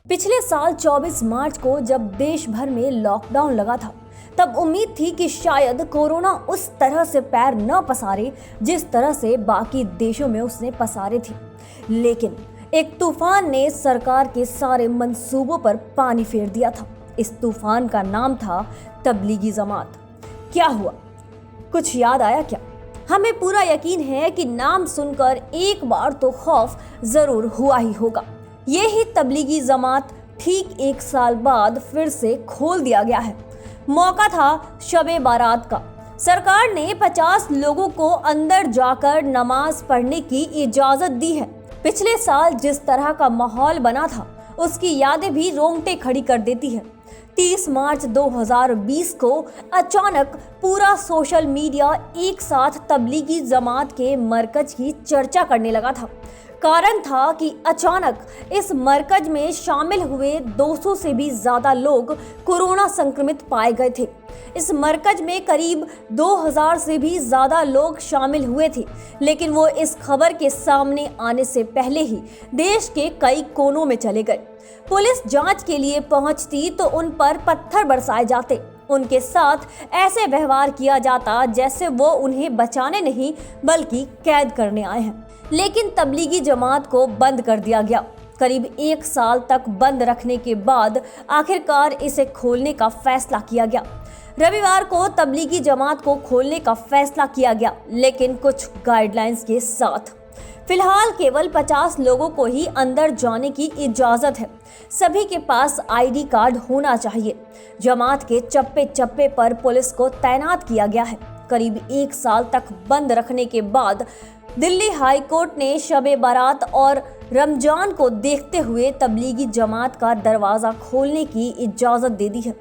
पिछले साल 24 मार्च को जब देश भर में लॉकडाउन लगा था, तब उम्मीद थी कि शायद कोरोना उस तरह से पैर न पसारे जिस तरह से बाकी देशों में उसने पसारे थे। लेकिन एक तूफान ने सरकार के सारे मंसूबों पर पानी फेर दिया था। इस तूफान का नाम था तबलीगी जमात। क्या हुआ? कुछ याद आया क्या? हमें पूरा यकीन है कि नाम सुनकर एक बार तो खौफ जरूर हुआ ही होगा। ये ही तबलीगी जमात ठीक एक साल बाद फिर से खोल दिया गया है। मौका था शबे बारात का। सरकार ने 50 लोगों को अंदर जाकर नमाज पढ़ने की इजाजत दी है। पिछले साल जिस तरह का माहौल बना था, उसकी यादें भी रोंगटे खड़ी कर देती है। 30 मार्च 2020 को अचानक पूरा सोशल मीडिया एक साथ तबलीगी जमात के मरकज की चर्चा करने लगा था। कारण था कि अचानक इस मरकज में शामिल हुए 200 से भी ज्यादा लोग कोरोना संक्रमित पाए गए थे। इस मरकज में करीब 2000 से भी ज्यादा लोग शामिल हुए थे, लेकिन वो इस खबर के सामने आने से पहले ही देश के कई कोनों में चले गए। पुलिस जांच के लिए पहुंचती तो उन पर पत्थर बरसाए जाते। उनके साथ ऐसे व्यवहार किया जाता जैसे वो उन्हें बचाने नहीं बल्कि कैद करने आए हैं। लेकिन तबलीगी जमात को बंद कर दिया गया। करीब एक साल तक बंद रखने के बाद आखिरकार इसे खोलने का फैसला किया गया। रविवार को तबलीगी जमात को खोलने का फैसला किया गया, लेकिन कुछ गाइडलाइंस के साथ। फिलहाल केवल 50 लोगों को ही अंदर जाने की इजाजत है। सभी के पास आईडी कार्ड होना चाहिए। जमात के चप्पे चप्पे पर पुलिस को तैनात किया गया है। करीब एक साल तक बंद रखने के बाद दिल्ली हाई कोर्ट ने शबे बारात और रमजान को देखते हुए तबलीगी जमात का दरवाजा खोलने की इजाजत दे दी है।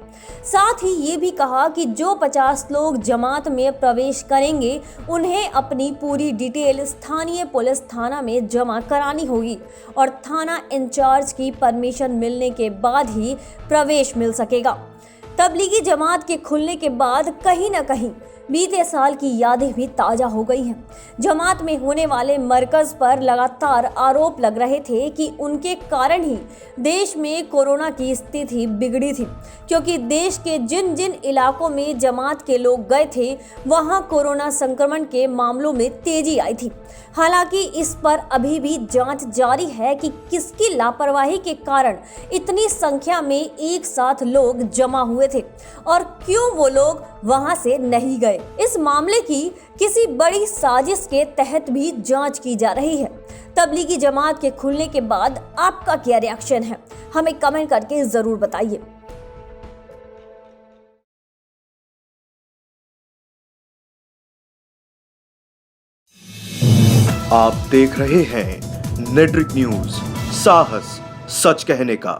साथ ही ये भी कहा कि जो 50 लोग जमात में प्रवेश करेंगे, उन्हें अपनी पूरी डिटेल स्थानीय पुलिस थाना में जमा करानी होगी और थाना इंचार्ज की परमिशन मिलने के बाद ही प्रवेश मिल सकेगा। तबलीगी जमात के खुलने के बाद कहीं न कहीं बीते साल की यादें भी ताज़ा हो गई हैं। जमात में होने वाले मरकज़ पर लगातार आरोप लग रहे थे कि उनके कारण ही देश में कोरोना की स्थिति बिगड़ी थी, क्योंकि देश के जिन जिन इलाकों में जमात के लोग गए थे, वहां कोरोना संक्रमण के मामलों में तेजी आई थी। हालांकि इस पर अभी भी जांच जारी है कि किसकी लापरवाही के कारण इतनी संख्या में एक साथ लोग जमा हुए थे और क्यों वो लोग वहां से नहीं गए। इस मामले की किसी बड़ी साजिश के तहत भी जांच की जा रही है। तबलीगी जमात के खुलने के बाद आपका क्या रिएक्शन है? हमें कमेंट करके जरूर बताइए। आप देख रहे हैं नेट्रिक न्यूज, साहस सच कहने का।